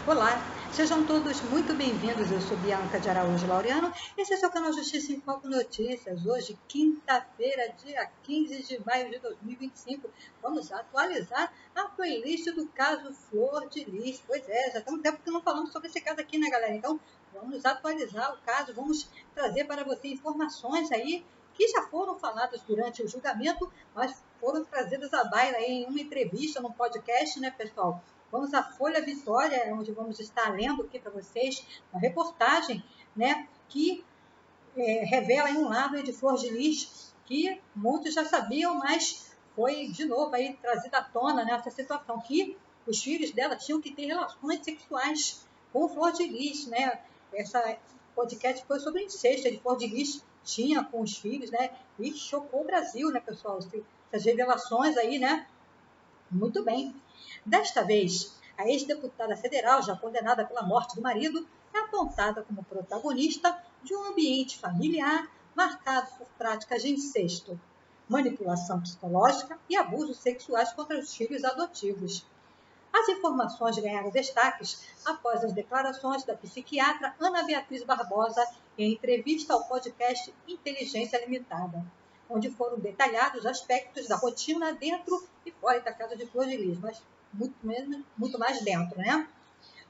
Olá, sejam todos muito bem-vindos. Eu sou Bianca de Araújo Laureano. Esse é o seu canal Justiça em Foco Notícias. Hoje, quinta-feira, dia 15 de maio de 2025. Vamos atualizar a playlist do caso Flor de Lis. Pois é, já tem um tempo que não falamos sobre esse caso aqui, né, galera? Então, vamos atualizar o caso, vamos trazer para você informações aí que já foram faladas durante o julgamento, mas foram trazidas à baila em uma entrevista, num podcast, né, pessoal? Vamos à Folha Vitória, onde vamos estar lendo aqui para vocês uma reportagem, né, que revela um lado de Flor de Lis que muitos já sabiam, mas foi de novo aí trazida à tona, né, essa situação que os filhos dela tinham que ter relações sexuais com Flor de Lis, né? Essa podcast foi sobre incesto de Flor de Lis tinha com os filhos, né? E chocou o Brasil, né, pessoal? Essas revelações aí, né? Muito bem. Desta vez, a ex-deputada federal, já condenada pela morte do marido, é apontada como protagonista de um ambiente familiar marcado por práticas de incesto, manipulação psicológica e abusos sexuais contra os filhos adotivos. As informações ganharam destaques após as declarações da psiquiatra Ana Beatriz Barbosa em entrevista ao podcast Inteligência Limitada, onde foram detalhados aspectos da rotina dentro e fora da casa de Flor de Lis, mas muito mais dentro, né?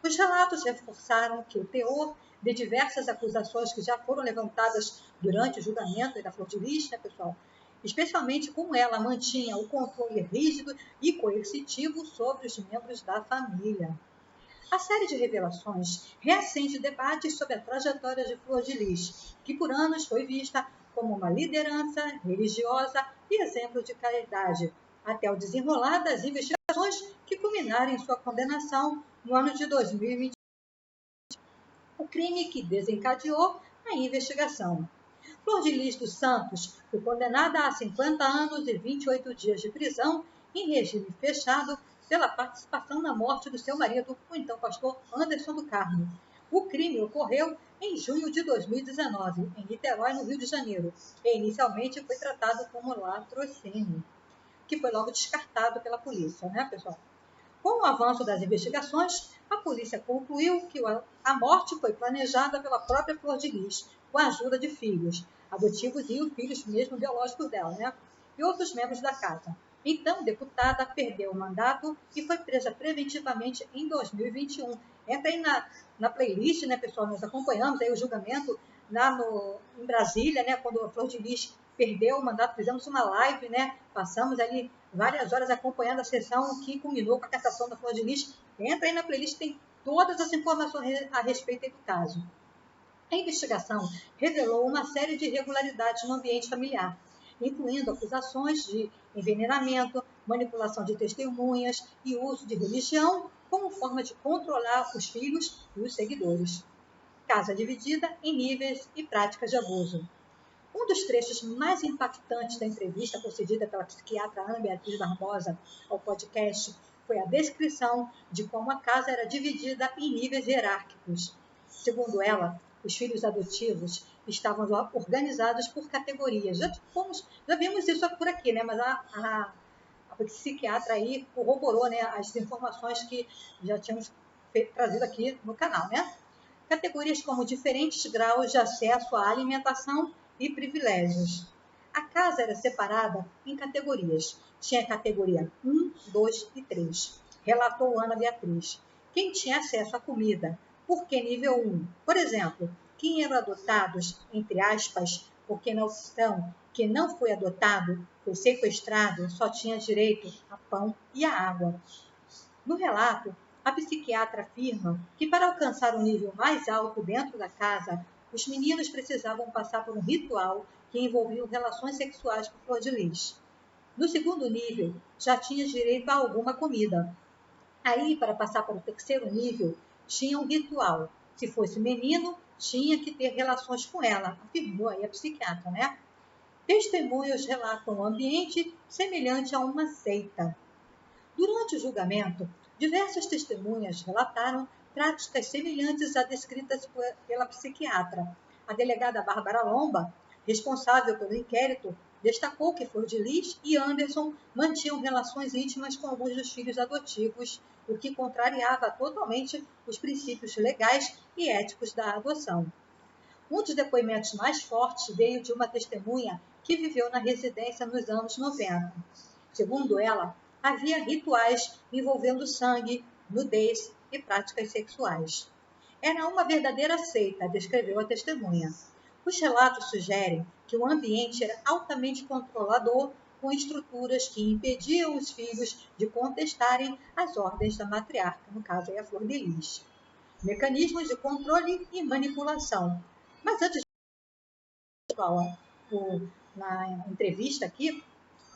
Os relatos reforçaram que o teor de diversas acusações que já foram levantadas durante o julgamento da Flor de Lis, né, pessoal? Especialmente como ela mantinha o controle rígido e coercitivo sobre os membros da família. A série de revelações reacende debates sobre a trajetória de Flor de Lis, que por anos foi vista como uma liderança religiosa e exemplo de caridade, até o desenrolar das investigações que culminaram em sua condenação no ano de 2020. O crime que desencadeou a investigação. Flor de Lis dos Santos foi condenada a 50 anos e 28 dias de prisão em regime fechado pela participação na morte do seu marido, o então pastor Anderson do Carmo. O crime ocorreu em junho de 2019, em Niterói, no Rio de Janeiro, e inicialmente foi tratado como latrocínio, que foi logo descartado pela polícia, né, pessoal? Com o avanço das investigações, a polícia concluiu que a morte foi planejada pela própria Flor de Lis, com a ajuda de filhos adotivos e os filhos mesmo biológicos dela, né? E outros membros da casa. Então, a deputada perdeu o mandato e foi presa preventivamente em 2021. Entra aí na playlist, né, pessoal? Nós acompanhamos aí o julgamento lá em Brasília, né, quando a Flor de Lis perdeu o mandato, fizemos uma live, né? Passamos ali várias horas acompanhando a sessão que culminou com a cassação da Flor de Lis. Entra aí na playlist, tem todas as informações a respeito do caso. A investigação revelou uma série de irregularidades no ambiente familiar, incluindo acusações de envenenamento, manipulação de testemunhas e uso de religião como forma de controlar os filhos e os seguidores. Casa dividida em níveis e práticas de abuso. Um dos trechos mais impactantes da entrevista concedida pela psiquiatra Ana Beatriz Barbosa ao podcast foi a descrição de como a casa era dividida em níveis hierárquicos. Segundo ela, os filhos adotivos estavam organizados por categorias. Já vimos isso por aqui, né? Mas a psiquiatra aí corroborou, né, as informações que já tínhamos trazido aqui no canal, né? Categorias como diferentes graus de acesso à alimentação e privilégios. A casa era separada em categorias. Tinha categoria 1, 2 e 3. Relatou Ana Beatriz. Quem tinha acesso à comida? Por que nível 1? Por exemplo, quem eram adotados, entre aspas, porque na opção que não foi adotado, foi sequestrado, só tinha direito a pão e a água. No relato, a psiquiatra afirma que para alcançar um nível mais alto dentro da casa, os meninos precisavam passar por um ritual que envolvia relações sexuais com Flor de Lis. No segundo nível, já tinha direito a alguma comida. Aí, para passar para o terceiro nível, tinha um ritual. Se fosse menino, tinha que ter relações com ela, afirmou aí a psiquiatra, né? Testemunhas relatam um ambiente semelhante a uma seita. Durante o julgamento, diversas testemunhas relataram práticas semelhantes às descritas pela psiquiatra. A delegada Bárbara Lomba, responsável pelo inquérito, Destacou que Flor de Lis e Anderson mantinham relações íntimas com alguns dos filhos adotivos, o que contrariava totalmente os princípios legais e éticos da adoção. Um dos depoimentos mais fortes veio de uma testemunha que viveu na residência nos anos 90. Segundo ela, havia rituais envolvendo sangue, nudez e práticas sexuais. Era uma verdadeira seita, descreveu a testemunha. Os relatos sugerem que o ambiente era altamente controlador, com estruturas que impediam os filhos de contestarem as ordens da matriarca, no caso é a Flor de Lis. Mecanismos de controle e manipulação. Mas antes na entrevista aqui,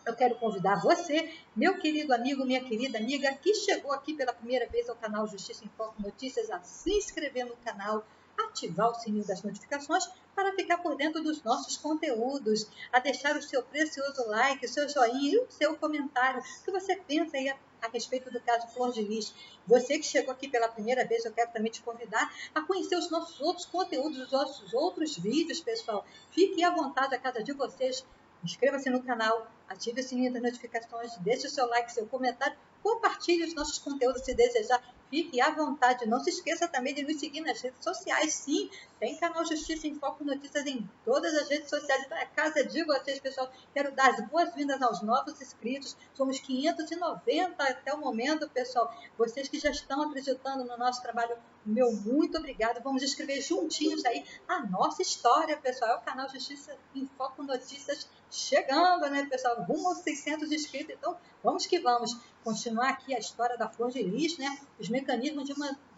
eu quero convidar você, meu querido amigo, minha querida amiga, que chegou aqui pela primeira vez ao canal Justiça em Foco Notícias, a se inscrever no canal, ativar o sininho das notificações para ficar por dentro dos nossos conteúdos, a deixar o seu precioso like, o seu joinha e o seu comentário. O que você pensa aí a respeito do caso Flor de Lis? Você que chegou aqui pela primeira vez, eu quero também te convidar a conhecer os nossos outros conteúdos, os nossos outros vídeos, pessoal. Fiquem à vontade, a casa de vocês. Inscreva-se no canal, ative o sininho das notificações, deixe o seu like, seu comentário, compartilhe os nossos conteúdos se desejar. Fique à vontade. Não se esqueça também de nos seguir nas redes sociais. Sim, tem canal Justiça em Foco Notícias em todas as redes sociais. Então é a casa de vocês, pessoal. Quero dar as boas-vindas aos novos inscritos. Somos 590 até o momento, pessoal. Vocês que já estão acreditando no nosso trabalho, meu muito obrigado. Vamos escrever juntinhos aí a nossa história, pessoal. É o canal Justiça em Foco Notícias chegando, né, pessoal? Rumo aos 600 inscritos. Então, vamos que vamos. Continuar aqui a história da Flor de Lis, né? Os mecanismos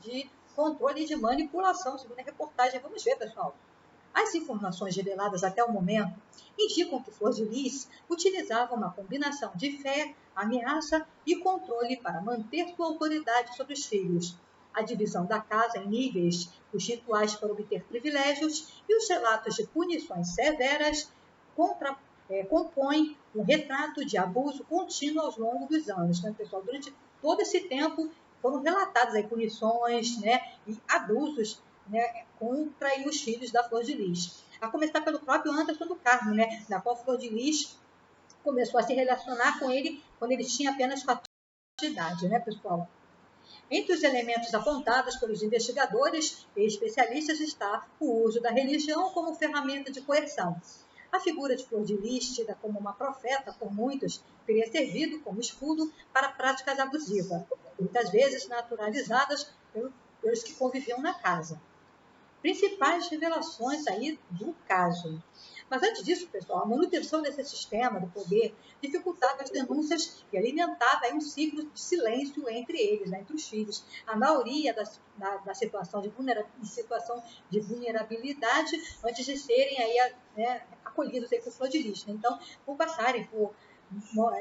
de controle e de manipulação, segundo a reportagem. Vamos ver, pessoal. As informações reveladas até o momento indicam que Flor de Lis utilizava uma combinação de fé, ameaça e controle para manter sua autoridade sobre os filhos. A divisão da casa em níveis, os rituais para obter privilégios e os relatos de punições severas compõem um retrato de abuso contínuo ao longo dos anos, né, pessoal? Durante todo esse tempo foram relatadas aí punições, né, e abusos, né, contra os filhos da Flor de Lis. A começar pelo próprio Anderson do Carmo, né, na qual Flor de Lis começou a se relacionar com ele quando ele tinha apenas 14 anos de idade, né, pessoal? Entre os elementos apontados pelos investigadores e especialistas está o uso da religião como ferramenta de coerção. A figura de Flor de Lis, tida como uma profeta por muitos, teria servido como escudo para práticas abusivas, muitas vezes naturalizadas pelos que conviviam na casa. Principais revelações aí do caso. Mas antes disso, pessoal, a manutenção desse sistema do poder dificultava as denúncias e alimentava aí um ciclo de silêncio entre eles, né, entre os filhos. A maioria da situação de vulnerabilidade antes de serem aí, né, acolhidos aí por Flor de Lis. Né? Então, por passarem por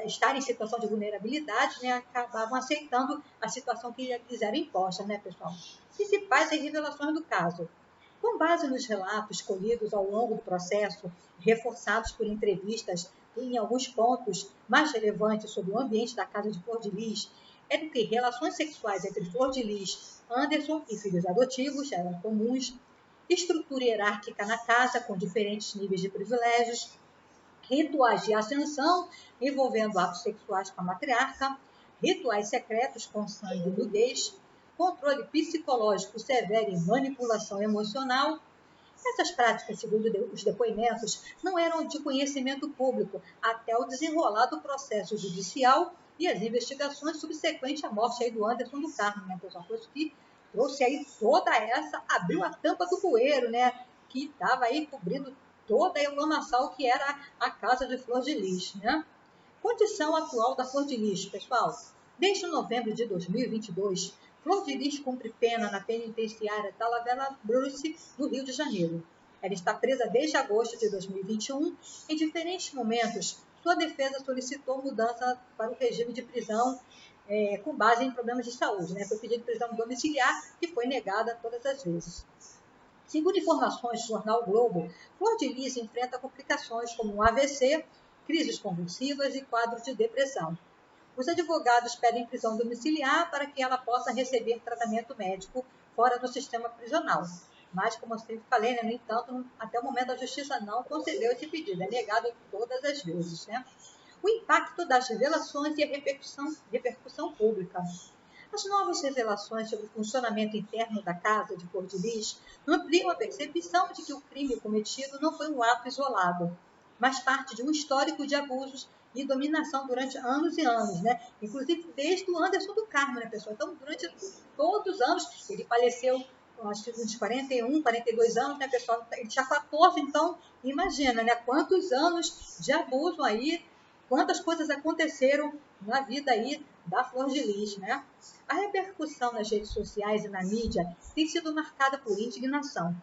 estarem em situação de vulnerabilidade, né, acabavam aceitando a situação que lhes era imposta, né, pessoal? Principais revelações do caso. Com base nos relatos colhidos ao longo do processo, reforçados por entrevistas em alguns pontos mais relevantes sobre o ambiente da casa de Flor de Lis, é que relações sexuais entre Flor de Lis, Anderson e filhos adotivos eram comuns, estrutura hierárquica na casa com diferentes níveis de privilégios, rituais de ascensão envolvendo atos sexuais com a matriarca, rituais secretos com sangue e nudez, controle psicológico severo e manipulação emocional. Essas práticas, segundo os depoimentos, não eram de conhecimento público até o desenrolar do processo judicial e as investigações subsequentes à morte aí do Anderson do Carmo, né, pessoal? Foi isso que trouxe aí toda essa, abriu a tampa do bueiro, né, que estava aí cobrindo toda a lamaçal que era a casa de Flor de Lis, né? Condição atual da Flor de Lis, pessoal. Desde novembro de 2022, Flor de Lis cumpre pena na penitenciária Talavera Bruce, no Rio de Janeiro. Ela está presa desde agosto de 2021. Em diferentes momentos, sua defesa solicitou mudança para o regime de prisão com base em problemas de saúde. Né? Foi pedido prisão domiciliar e foi negada todas as vezes. Segundo informações do jornal o Globo, Flor de Lis enfrenta complicações como um AVC, crises convulsivas e quadros de depressão. Os advogados pedem prisão domiciliar para que ela possa receber tratamento médico fora do sistema prisional. mas, como eu sempre falei, né, no entanto, até o momento a Justiça não concedeu esse pedido, é negado todas as vezes, né? O impacto das revelações e a repercussão pública. As novas revelações sobre o funcionamento interno da Casa de Flor de Lis ampliam a percepção de que o crime cometido não foi um ato isolado, mas parte de um histórico de abusos e dominação durante anos e anos, né? Inclusive desde o Anderson do Carmo, né, pessoal? Então, durante todos os anos, ele faleceu, acho que uns 41, 42 anos, né, pessoal? Ele tinha 14, então, imagina, né? Quantos anos de abuso aí, quantas coisas aconteceram na vida aí da Flor de Lis, né? A repercussão nas redes sociais e na mídia tem sido marcada por indignação.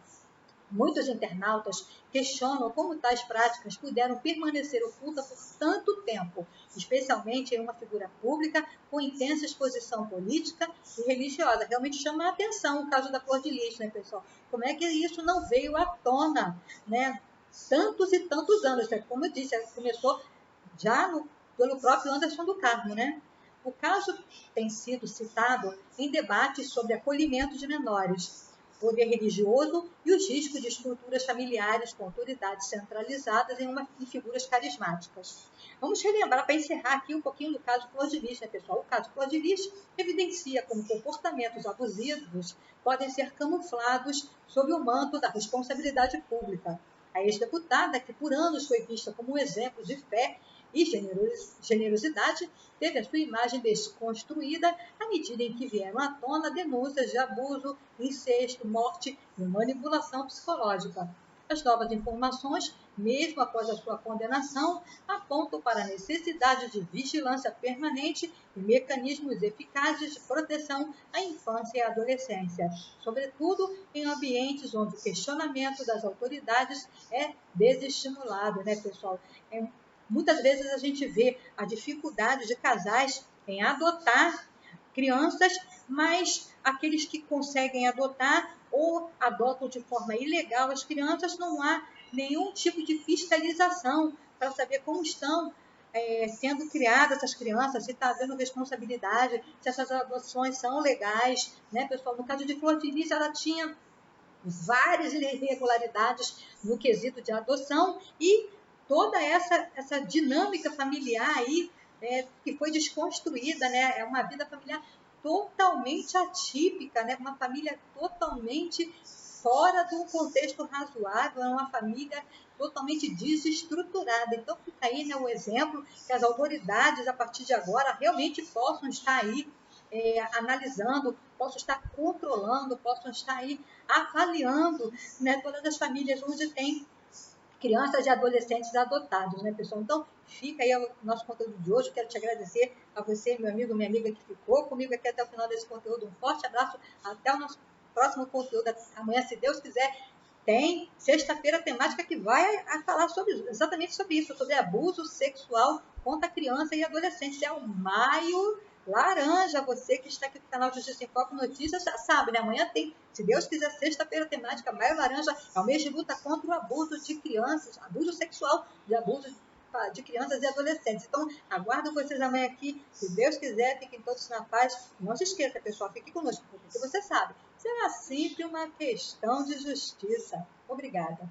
Muitos internautas questionam como tais práticas puderam permanecer ocultas por tanto tempo, especialmente em uma figura pública com intensa exposição política e religiosa. Realmente chama a atenção o caso da Flor de Lis, né, pessoal? Como é que isso não veio à tona, né? Tantos e tantos anos, né? Como eu disse, começou já pelo próprio Anderson do Carmo, né? O caso tem sido citado em debates sobre acolhimento de menores, poder religioso e os riscos de estruturas familiares com autoridades centralizadas em figuras carismáticas. Vamos relembrar, para encerrar aqui um pouquinho do caso Flor de Lis, né, pessoal? O caso Flor de Lis evidencia como comportamentos abusivos podem ser camuflados sob o manto da responsabilidade pública. A ex-deputada, que por anos foi vista como um exemplo de fé e generosidade, teve a sua imagem desconstruída à medida em que vieram à tona denúncias de abuso, incesto, morte e manipulação psicológica. As novas informações, mesmo após a sua condenação, apontam para a necessidade de vigilância permanente e mecanismos eficazes de proteção à infância e à adolescência, sobretudo em ambientes onde o questionamento das autoridades é desestimulado, né, pessoal? Muitas vezes a gente vê a dificuldade de casais em adotar crianças, mas aqueles que conseguem adotar ou adotam de forma ilegal as crianças, não há nenhum tipo de fiscalização para saber como estão sendo criadas essas crianças, se está havendo responsabilidade, se essas adoções são legais, né, pessoal? No caso de Flor de Lis, ela tinha várias irregularidades no quesito de adoção e toda essa dinâmica familiar aí que foi desconstruída, né? É uma vida familiar totalmente atípica, né? Uma família totalmente fora de um contexto razoável, é uma família totalmente desestruturada. Então fica aí, né, o exemplo que as autoridades, a partir de agora, realmente possam estar aí analisando, possam estar controlando, possam estar aí avaliando, né, todas as famílias onde tem crianças e adolescentes adotados, né, pessoal? Então, fica aí o nosso conteúdo de hoje. Quero te agradecer a você, meu amigo, minha amiga, que ficou comigo aqui até o final desse conteúdo. Um forte abraço. Até o nosso próximo conteúdo. Amanhã, se Deus quiser, tem sexta-feira temática que vai falar exatamente sobre isso, sobre abuso sexual contra criança e adolescente. É o Maio Laranja. Você que está aqui no canal Justiça em Foco Notícias já sabe, né? Amanhã tem, se Deus quiser, sexta-feira temática Maio Laranja. É o mês de luta contra o abuso de crianças, abuso sexual, de abuso de crianças e adolescentes. Então, aguardo vocês amanhã aqui. Se Deus quiser, fiquem todos na paz. Não se esqueça, pessoal, fique conosco, porque você sabe, será sempre uma questão de justiça. Obrigada.